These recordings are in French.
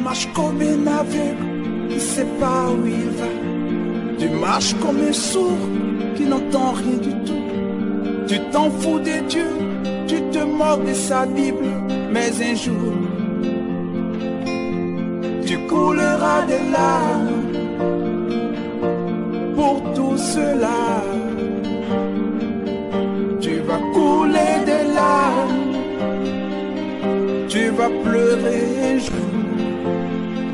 marches comme un aveugle qui ne sait pas où il va. Tu marches comme un sourd qui n'entend rien du tout. Tu t'en fous de Dieu, tu te moques de sa Bible. Mais un jour, tu couleras des larmes pour tout cela. Tu vas couler des larmes, tu vas pleurer un jour.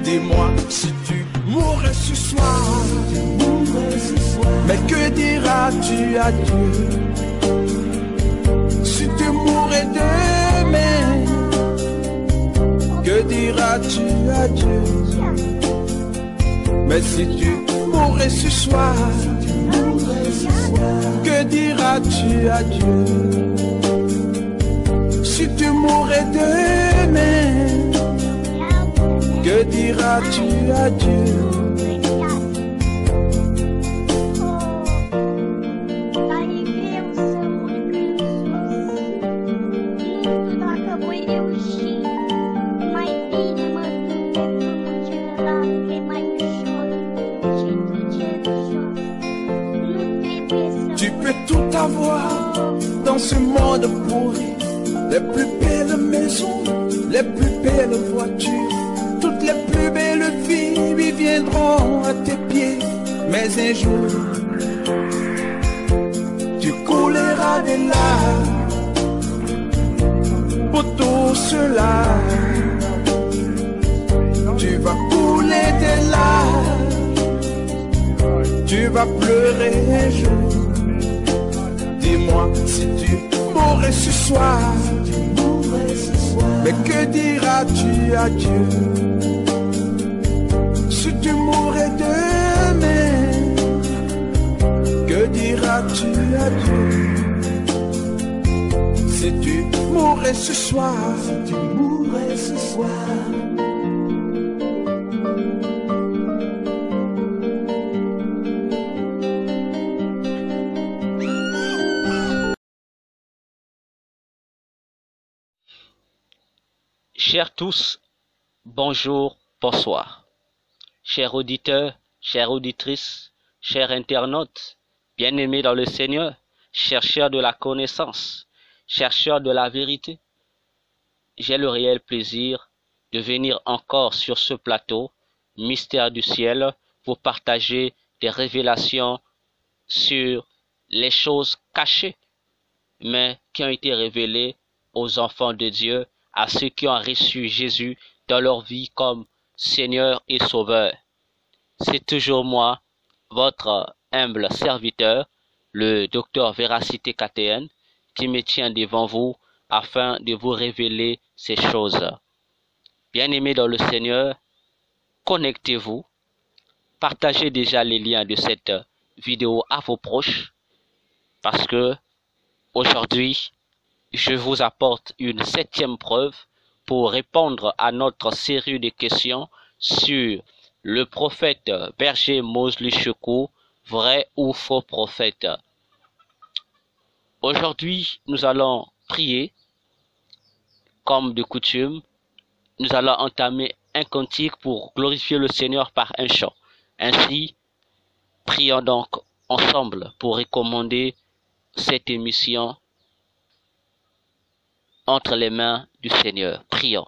Dis-moi si tu mourrais ce soir, mais que diras-tu à Dieu? Si tu mourrais demain, que diras-tu à Dieu? Mais si tu mourrais ce soir, que diras-tu à Dieu? Si tu mourrais demain, que diras-tu à Dieu? Tu peux tout avoir dans ce monde pourri. Les plus belles maisons, les plus belles voitures, toutes les plus belles filles viendront à tes pieds. Mais un jour, tu couleras des larmes pour tout cela. Tu vas couler des larmes, tu vas pleurer un jour. Dis-moi si tu mourrais ce soir, mais que diras-tu à Dieu? Si tu mourrais demain, que diras-tu à Dieu? Si tu mourrais ce soir, Chers tous, bonjour, bonsoir. Chers auditeurs, chères auditrices, chers internautes, bien-aimés dans le Seigneur, chercheurs de la connaissance, chercheurs de la vérité, j'ai le réel plaisir de venir encore sur ce plateau, Mystère du ciel, pour partager des révélations sur les choses cachées, mais qui ont été révélées aux enfants de Dieu, à ceux qui ont reçu Jésus dans leur vie comme Seigneur et Sauveur. C'est toujours moi, votre humble serviteur, le docteur Véracité KTN, qui me tient devant vous afin de vous révéler ces choses. Bien-aimés dans le Seigneur, connectez-vous, partagez déjà les liens de cette vidéo à vos proches, parce que aujourd'hui, je vous apporte une 7e preuve pour répondre à notre série de questions sur le prophète Berger Mosley Choukou, vrai ou faux prophète. Aujourd'hui, nous allons prier, comme de coutume. Nous allons entamer un cantique pour glorifier le Seigneur par un chant. Ainsi, prions donc ensemble pour recommander cette émission entre les mains du Seigneur. Prions.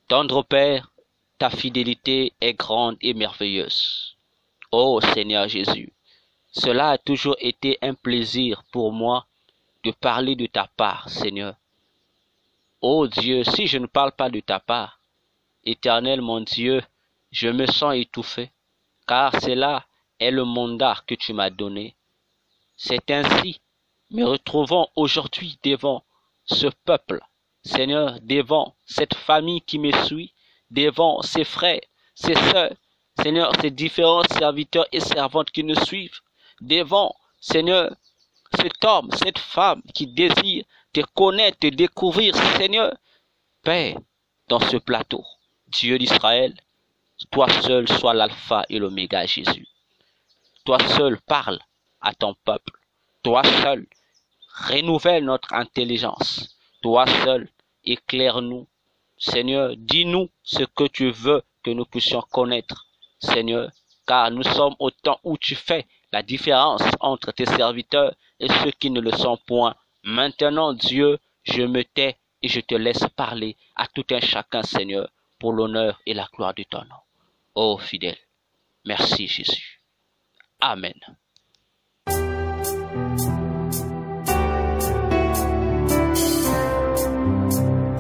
Tendre Père, ta fidélité est grande et merveilleuse. Ô Seigneur Jésus, cela a toujours été un plaisir pour moi de parler de ta part, Seigneur. Ô Dieu, si je ne parle pas de ta part, Éternel mon Dieu, je me sens étouffé, car cela est le mandat que tu m'as donné. C'est ainsi, me retrouvons aujourd'hui devant ce peuple, Seigneur, devant cette famille qui me suit, devant ses frères, ses sœurs, Seigneur, ces différents serviteurs et servantes qui nous suivent, devant, Seigneur, cet homme, cette femme qui désire te connaître, te découvrir, Seigneur, Père, dans ce plateau, Dieu d'Israël, toi seul sois l'alpha et l'oméga, Jésus. Toi seul parle à ton peuple. Toi seul renouvelle notre intelligence. Toi seul éclaire-nous Seigneur, dis-nous ce que tu veux que nous puissions connaître, Seigneur, car nous sommes au temps où tu fais la différence entre tes serviteurs et ceux qui ne le sont point. Maintenant, Dieu, je me tais et je te laisse parler à tout un chacun, Seigneur, pour l'honneur et la gloire de ton nom. Ô fidèle, merci Jésus. Amen.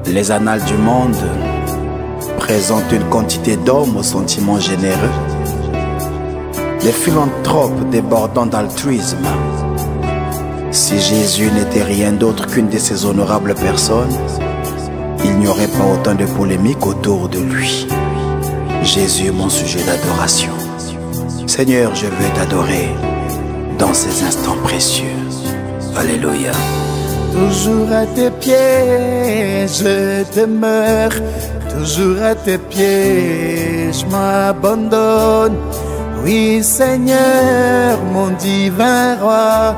Les annales du monde présentent une quantité d'hommes aux sentiments généreux, des philanthropes débordant d'altruisme. Si Jésus n'était rien d'autre qu'une de ces honorables personnes, il n'y aurait pas autant de polémiques autour de lui. Jésus est mon sujet d'adoration. Seigneur, je veux t'adorer dans ces instants précieux. Alléluia. Toujours à tes pieds, je demeure. Toujours à tes pieds, je m'abandonne. Oui, Seigneur, mon divin roi,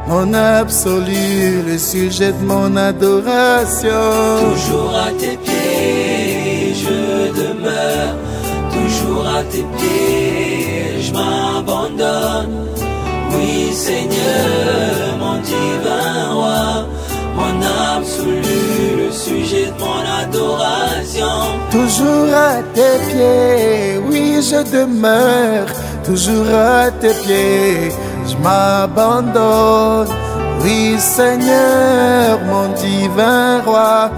mon absolu, le sujet de mon adoration. Toujours à tes pieds, je demeure. Toujours à tes pieds, je m'abandonne. Oui, Seigneur, mon divin roi, mon absolu, le sujet de mon adoration. Toujours à tes pieds, oui, je demeure. Toujours à tes pieds, je m'abandonne. Oui, Seigneur, mon divin roi,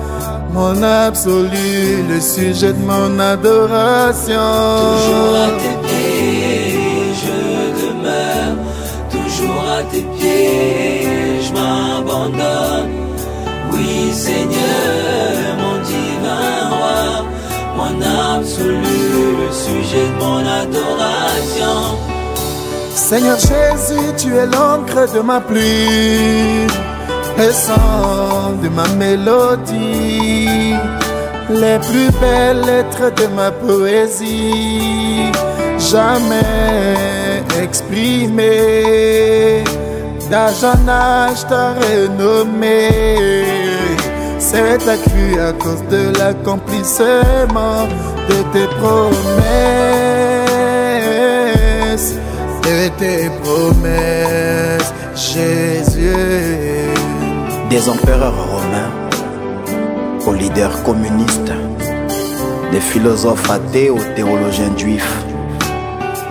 mon absolu, le sujet de mon adoration. Toujours à tes pieds, je demeure. Toujours à tes pieds, je m'abandonne. Oui, Seigneur, mon divin roi, mon absolu, le sujet de mon adoration. Seigneur Jésus, tu es l'encre de ma plume, le sang de ma mélodie, les plus belles lettres de ma poésie, jamais exprimées. D'âge en âge t'as renommé, c'est accru à cause de l'accomplissement de tes promesses. De tes promesses, Jésus. Des empereurs romains aux leaders communistes, des philosophes athées aux théologiens juifs,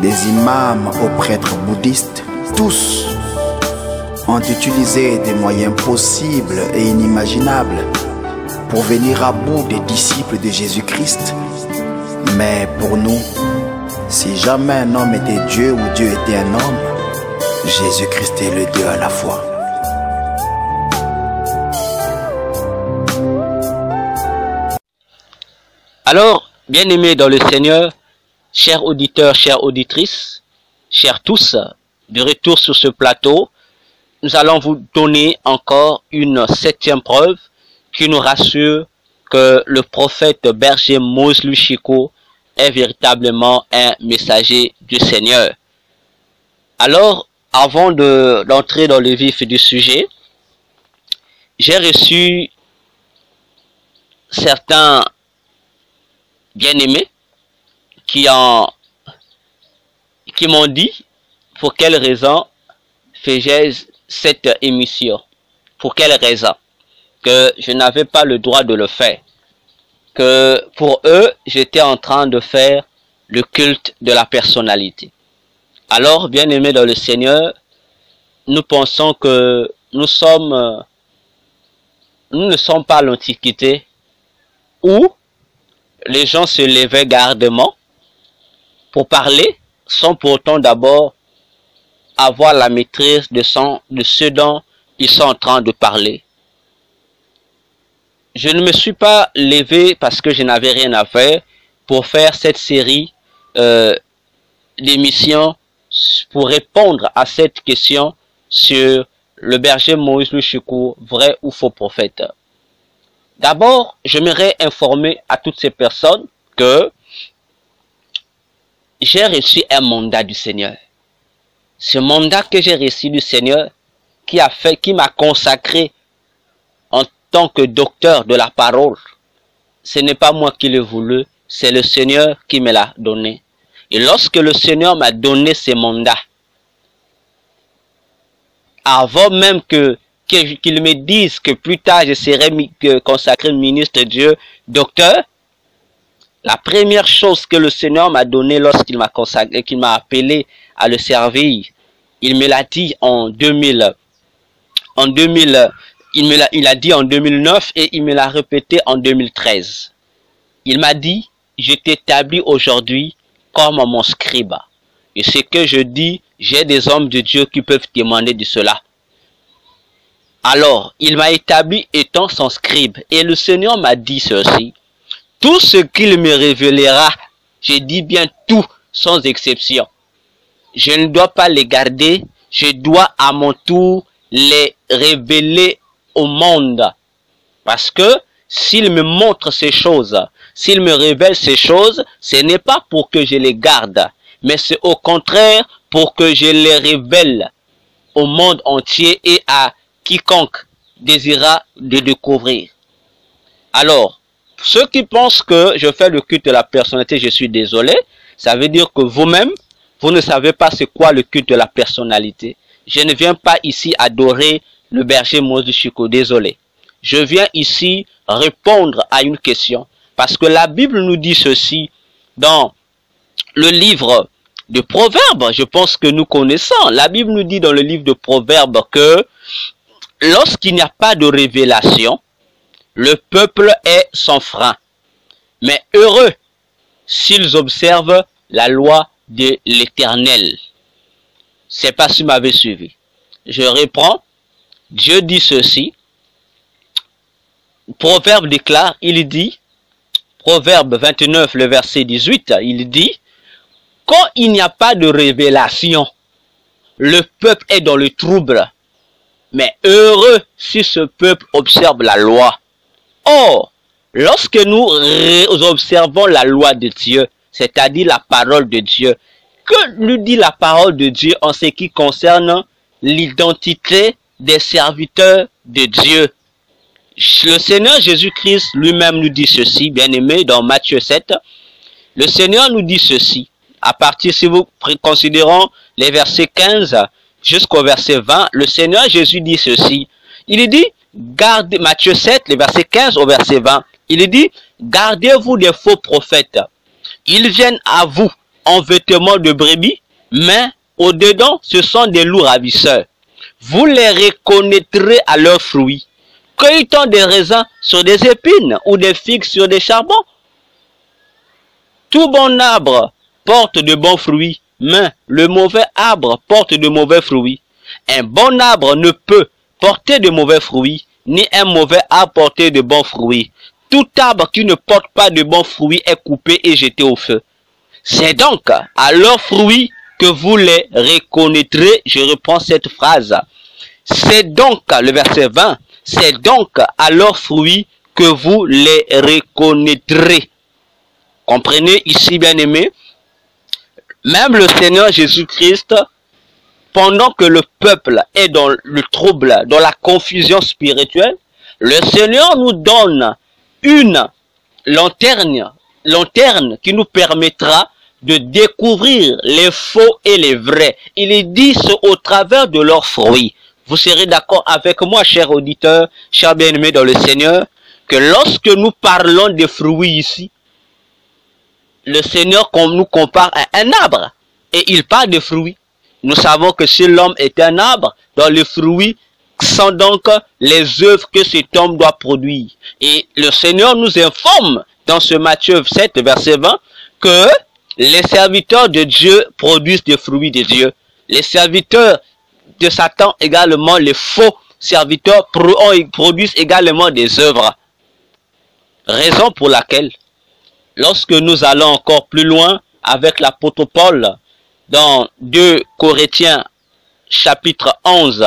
des imams aux prêtres bouddhistes, tous ont utilisé des moyens possibles et inimaginables pour venir à bout des disciples de Jésus-Christ. Mais pour nous, si jamais un homme était Dieu ou Dieu était un homme, Jésus-Christ est le Dieu à la fois. Alors, bien-aimés dans le Seigneur, chers auditeurs, chères auditrices, chers tous, de retour sur ce plateau, nous allons vous donner encore une 7e preuve qui nous rassure que le prophète berger Moïse Lushiko est véritablement un messager du Seigneur. Alors, avant d'entrer dans le vif du sujet, j'ai reçu certains bien-aimés qui m'ont dit pour quelle raison fais-je cette émission, pour quelle raison, que je n'avais pas le droit de le faire, que pour eux, j'étais en train de faire le culte de la personnalité. Alors, bien-aimés dans le Seigneur, nous pensons que nous ne sommes pas à l'Antiquité où les gens se levaient gardement pour parler sans pourtant d'abord avoir la maîtrise de ce dont ils sont en train de parler. Je ne me suis pas levé parce que je n'avais rien à faire pour faire cette série d'émissions pour répondre à cette question sur le berger Moïse Lushiko, vrai ou faux prophète. D'abord, j'aimerais informer à toutes ces personnes que j'ai reçu un mandat du Seigneur. Ce mandat que j'ai reçu du Seigneur qui m'a consacré en tant que docteur de la parole, ce n'est pas moi qui l'ai voulu, c'est le Seigneur qui me l'a donné. Et lorsque le Seigneur m'a donné ce mandat, avant même qu'il me dise que plus tard je serai consacré ministre de Dieu, docteur, la première chose que le Seigneur m'a donnée lorsqu'il m'a consacré, qu'il m'a appelé à le servir, il me l'a dit il a dit en 2009 et il me l'a répété en 2013. Il m'a dit, je t'établis aujourd'hui comme mon scribe. Et ce que je dis, j'ai des hommes de Dieu qui peuvent témoigner de cela. Alors, il m'a établi étant son scribe. Et le Seigneur m'a dit ceci. Tout ce qu'il me révélera, je dis bien tout, sans exception. Je ne dois pas les garder, je dois à mon tour les révéler au monde. Parce que s'il me montre ces choses, s'il me révèle ces choses, ce n'est pas pour que je les garde, mais c'est au contraire pour que je les révèle au monde entier et à quiconque désira de découvrir. Alors, ceux qui pensent que je fais le culte de la personnalité, je suis désolé. Ça veut dire que vous-même, vous ne savez pas c'est quoi le culte de la personnalité. Je ne viens pas ici adorer le berger Moses Chico, désolé. Je viens ici répondre à une question. Parce que la Bible nous dit ceci dans le livre de Proverbes. Je pense que nous connaissons. La Bible nous dit dans le livre de Proverbes que lorsqu'il n'y a pas de révélation, le peuple est sans frein. Mais heureux s'ils observent la loi de l'Éternel. C'est pas si vous m'avez suivi. Je reprends. Dieu dit ceci. Proverbe déclare, il dit, Proverbe 29, le verset 18, il dit, quand il n'y a pas de révélation, le peuple est dans le trouble. Mais heureux si ce peuple observe la loi. Or, lorsque nous observons la loi de Dieu, c'est-à-dire la parole de Dieu, que nous dit la parole de Dieu en ce qui concerne l'identité des serviteurs de Dieu? Le Seigneur Jésus-Christ lui-même nous dit ceci, bien-aimé, dans Matthieu 7. Le Seigneur nous dit ceci, à partir, si vous considérons les versets 15 jusqu'au verset 20, le Seigneur Jésus dit ceci. Il dit, gardez, Matthieu 7, les versets 15 au verset 20, il dit, gardez-vous des faux prophètes. Ils viennent à vous en vêtements de brebis, mais au-dedans, ce sont des loups ravisseurs. Vous les reconnaîtrez à leurs fruits. Cueille-t-on des raisins sur des épines ou des figues sur des charbons? Tout bon arbre porte de bons fruits, mais le mauvais arbre porte de mauvais fruits. Un bon arbre ne peut porter de mauvais fruits, ni un mauvais arbre porter de bons fruits. Tout arbre qui ne porte pas de bons fruits est coupé et jeté au feu. C'est donc à leurs fruits que vous les reconnaîtrez. Je reprends cette phrase. C'est donc, le verset 20, c'est donc à leurs fruits que vous les reconnaîtrez. Comprenez ici, bien-aimés, même le Seigneur Jésus-Christ, pendant que le peuple est dans le trouble, dans la confusion spirituelle, le Seigneur nous donne une lanterne qui nous permettra de découvrir les faux et les vrais. Il est dit au travers de leurs fruits. Vous serez d'accord avec moi, chers auditeurs, chers bien-aimés dans le Seigneur, que lorsque nous parlons des fruits ici, le Seigneur nous compare à un arbre et il parle de fruits. Nous savons que si l'homme est un arbre, dans les fruits sont donc les œuvres que cet homme doit produire. Et le Seigneur nous informe dans ce Matthieu 7, verset 20, que les serviteurs de Dieu produisent des fruits de Dieu. Les serviteurs de Satan également, les faux serviteurs produisent également des œuvres. Raison pour laquelle, lorsque nous allons encore plus loin avec l'apôtre Paul, dans 2 Corinthiens chapitre 11,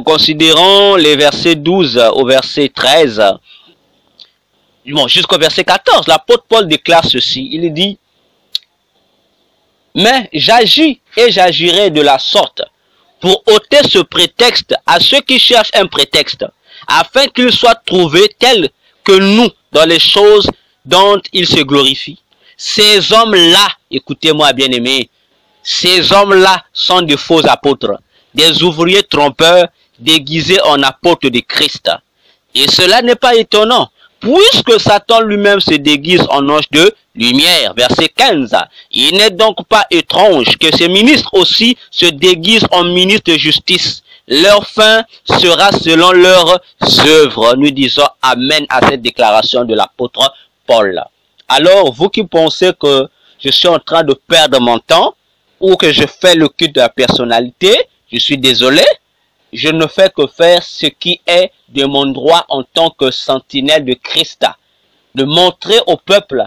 considérons les versets 12 au verset 13, bon, jusqu'au verset 14, l'apôtre Paul déclare ceci, il dit, mais j'agis et j'agirai de la sorte pour ôter ce prétexte à ceux qui cherchent un prétexte, afin qu'il soit trouvé tel que nous dans les choses dont il se glorifie. Ces hommes-là, écoutez-moi bien aimés, ces hommes-là sont de faux apôtres, des ouvriers trompeurs déguisés en apôtres de Christ. Et cela n'est pas étonnant, puisque Satan lui-même se déguise en ange de lumière. Verset 15. Il n'est donc pas étrange que ces ministres aussi se déguisent en ministres de justice. Leur fin sera selon leurs œuvres. Nous disons Amen à cette déclaration de l'apôtre Paul. Alors, vous qui pensez que je suis en train de perdre mon temps ou que je fais le culte de la personnalité, je suis désolé. Je ne fais que faire ce qui est de mon droit en tant que sentinelle de Christ, de montrer au peuple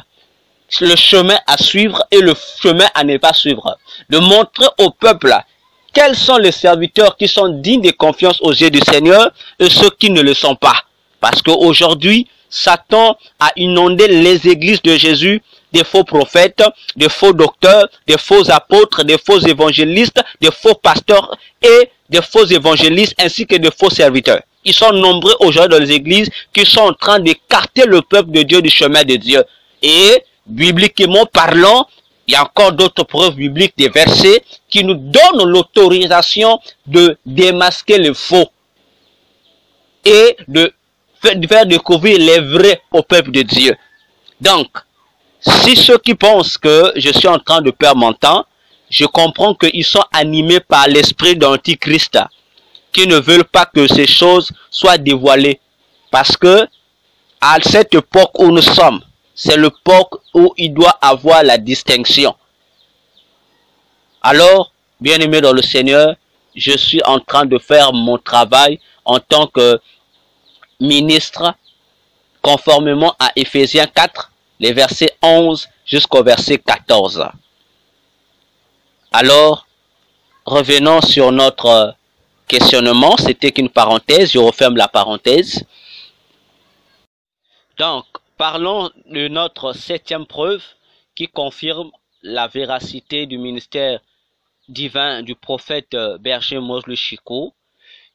le chemin à suivre et le chemin à ne pas suivre, de montrer au peuple quels sont les serviteurs qui sont dignes de confiance aux yeux du Seigneur et ceux qui ne le sont pas. Parce qu'aujourd'hui, Satan a inondé les églises de Jésus des faux prophètes, des faux docteurs, des faux apôtres, des faux évangélistes, des faux pasteurs et des faux évangélistes ainsi que des faux serviteurs. Ils sont nombreux aujourd'hui dans les églises qui sont en train d'écarter le peuple de Dieu du chemin de Dieu. Et bibliquement parlant, il y a encore d'autres preuves bibliques, des versets qui nous donnent l'autorisation de démasquer les faux et de faire découvrir les vrais au peuple de Dieu. Donc, si ceux qui pensent que je suis en train de perdre mon temps, je comprends qu'ils sont animés par l'esprit d'Antichrist, qui ne veulent pas que ces choses soient dévoilées. Parce que, à cette époque où nous sommes, c'est l'époque où il doit avoir la distinction. Alors, bien-aimés dans le Seigneur, je suis en train de faire mon travail en tant que ministre, conformément à Éphésiens 4, les versets 11 jusqu'au verset 14. Alors, revenons sur notre questionnement. C'était qu'une parenthèse, je referme la parenthèse. Donc, parlons de notre 7e preuve qui confirme la véracité du ministère divin du prophète Berger Moïse Chico.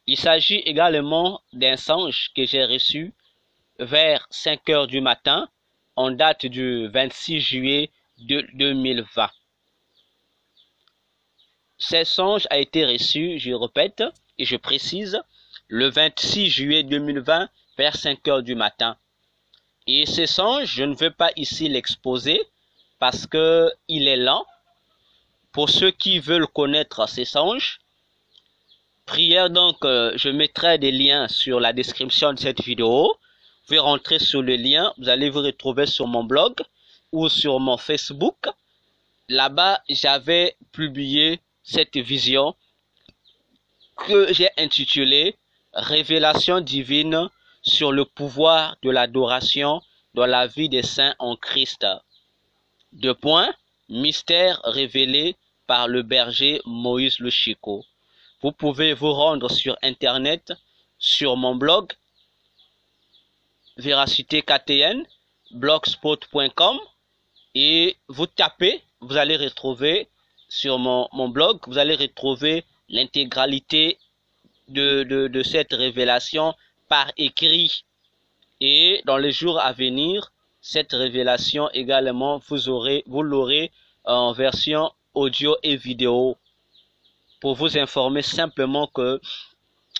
Il s'agit également d'un songe que j'ai reçu vers 5 heures du matin en date du 26 juillet 2020. Ce songe a été reçu, je répète et je précise, le 26 juillet 2020 vers 5 heures du matin. Et ce songe, je ne veux pas ici l'exposer parce que il est lent. Pour ceux qui veulent connaître ces songes, prière donc, je mettrai des liens sur la description de cette vidéo. Vous pouvez rentrer sur le lien, vous allez vous retrouver sur mon blog ou sur mon Facebook. Là-bas, j'avais publié cette vision que j'ai intitulée « Révélation divine sur le pouvoir de l'adoration dans la vie des saints en Christ ». 2 points, mystère révélé par le berger Moïse Chico. Vous pouvez vous rendre sur Internet, sur mon blog, Véracité KTN, blogspot.com, et vous tapez, vous allez retrouver sur mon blog, vous allez retrouver l'intégralité de cette révélation par écrit. Et dans les jours à venir, cette révélation également, vous l'aurez en version audio et vidéo. Pour vous informer simplement que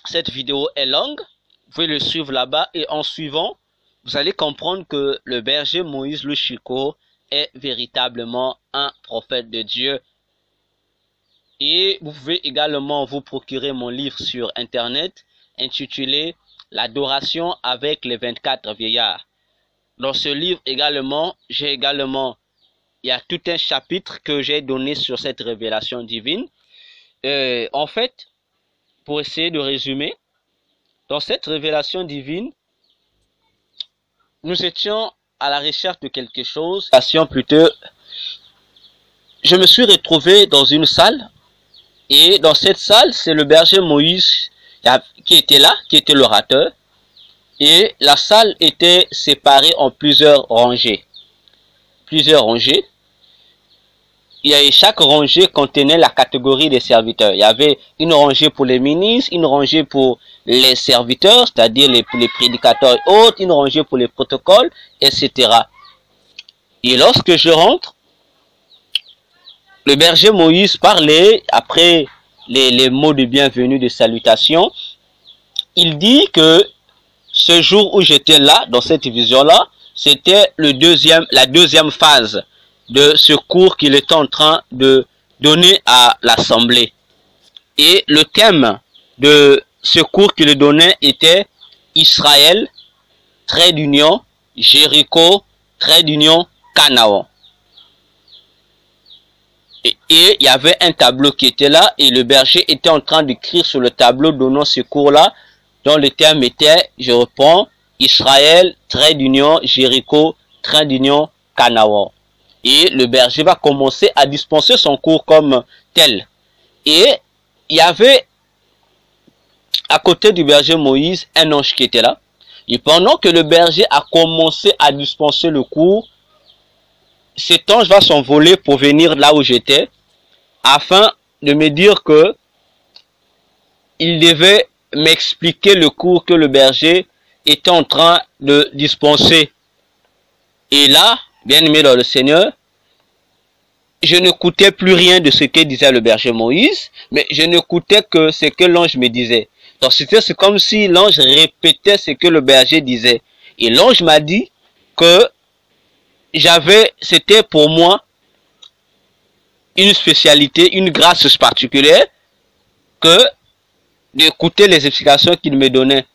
cette vidéo est longue, vous pouvez le suivre là-bas et en suivant, vous allez comprendre que le berger Moïse Chico est véritablement un prophète de Dieu. Et vous pouvez également vous procurer mon livre sur Internet intitulé « L'adoration avec les 24 vieillards ». Dans ce livre également, il y a tout un chapitre que j'ai donné sur cette révélation divine. En fait, pour essayer de résumer, dans cette révélation divine, nous étions à la recherche de quelque chose. Je me suis retrouvé dans une salle, et dans cette salle, c'est le berger Moïse qui était là, qui était l'orateur, et la salle était séparée en plusieurs rangées. chaque rangée contenait la catégorie des serviteurs. Il y avait une rangée pour les ministres, une rangée pour les serviteurs, c'est-à-dire les prédicateurs et autres, une rangée pour les protocoles, etc. Et lorsque je rentre, le berger Moïse parlait, après les mots de bienvenue, de salutation, il dit que ce jour où j'étais là, dans cette vision-là, c'était la deuxième phase de ce cours qu'il était en train de donner à l'Assemblée. Et le thème de ce cours qu'il donnait était Israël, trait d'union, Jéricho, trait d'union, Canaan. Et il y avait un tableau qui était là et le berger était en train d'écrire sur le tableau donnant ce cours-là, dont le thème était, je reprends, Israël, trait d'union, Jéricho, trait d'union, Canaan. Et le berger va commencer à dispenser son cours comme tel. Et il y avait à côté du berger Moïse un ange qui était là. Et pendant que le berger a commencé à dispenser le cours, cet ange va s'envoler pour venir là où j'étais, afin de me dire que il devait m'expliquer le cours que le berger était en train de dispenser. Et là, bien aimé dans le Seigneur, je n'écoutais plus rien de ce que disait le berger Moïse, mais je n'écoutais que ce que l'ange me disait. Donc c'est comme si l'ange répétait ce que le berger disait. Et l'ange m'a dit que c'était pour moi une spécialité, une grâce particulière, que d'écouter les explications qu'il me donnait,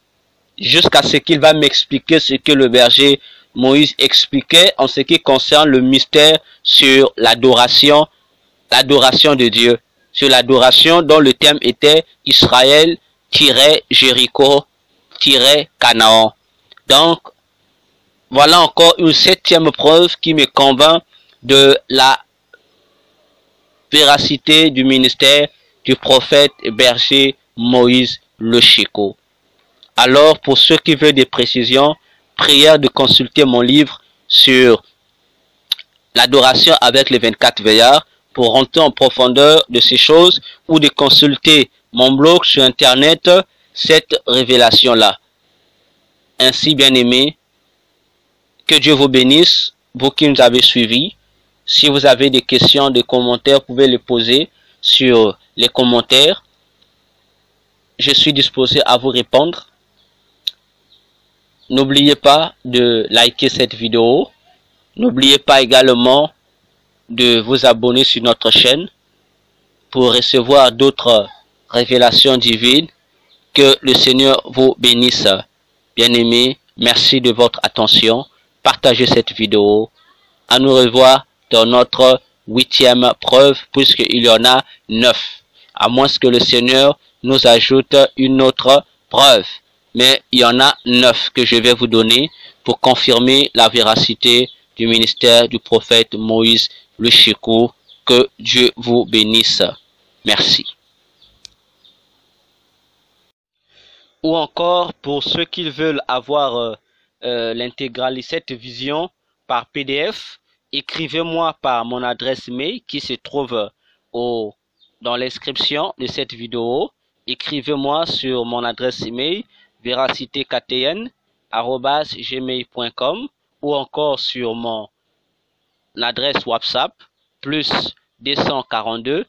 jusqu'à ce qu'il va m'expliquer ce que le berger Moïse expliquait en ce qui concerne le mystère sur l'adoration de Dieu, sur l'adoration dont le thème était Israël, Jéricho, Canaan. Donc, voilà encore une septième preuve qui me convainc de la véracité du ministère du prophète berger Moïse le Chico. Alors, pour ceux qui veulent des précisions, prière de consulter mon livre sur l'adoration avec les 24 veillards pour rentrer en profondeur de ces choses, ou de consulter mon blog sur internet, cette révélation-là. Ainsi, bien aimé, que Dieu vous bénisse, vous qui nous avez suivis. Si vous avez des questions, des commentaires, vous pouvez les poser sur les commentaires. Je suis disposé à vous répondre. N'oubliez pas de liker cette vidéo. N'oubliez pas également de vous abonner sur notre chaîne pour recevoir d'autres révélations divines. Que le Seigneur vous bénisse. Bien-aimés, merci de votre attention. Partagez cette vidéo. À nous revoir dans notre 8e preuve, puisqu'il y en a 9. À moins que le Seigneur nous ajoute une autre preuve. Mais il y en a 9 que je vais vous donner pour confirmer la véracité du ministère du prophète Moïse le Chico. Que Dieu vous bénisse. Merci. Ou encore, pour ceux qui veulent avoir l'intégralité, cette vision par PDF, écrivez-moi par mon adresse mail qui se trouve dans l'inscription de cette vidéo. Écrivez-moi sur mon adresse email veracitéktn@gmail.com ou encore sur mon adresse WhatsApp plus 242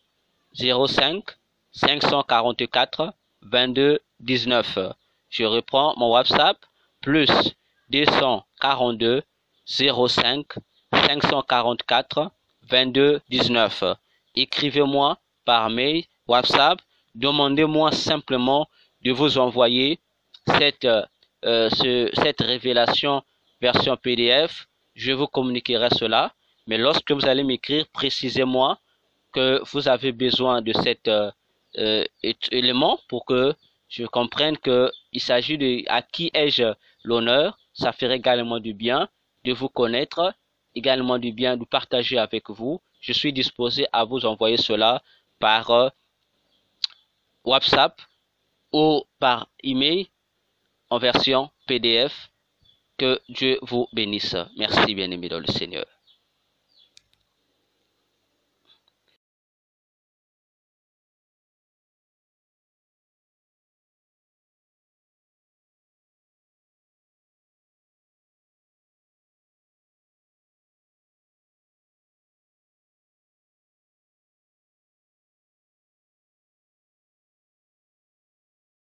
05 544 22 19. Je reprends mon WhatsApp plus 242 05 544 22 19. Écrivez-moi par mail, WhatsApp, demandez-moi simplement de vous envoyer cette révélation version PDF. Je vous communiquerai cela. Mais lorsque vous allez m'écrire, précisez-moi que vous avez besoin de cet élément pour que je comprenne qu'il s'agit de à qui ai-je l'honneur. Ça ferait également du bien de vous connaître, également du bien de partager avec vous. Je suis disposé à vous envoyer cela par WhatsApp ou par email en version PDF. Que Dieu vous bénisse. Merci, bien-aimés dans le Seigneur.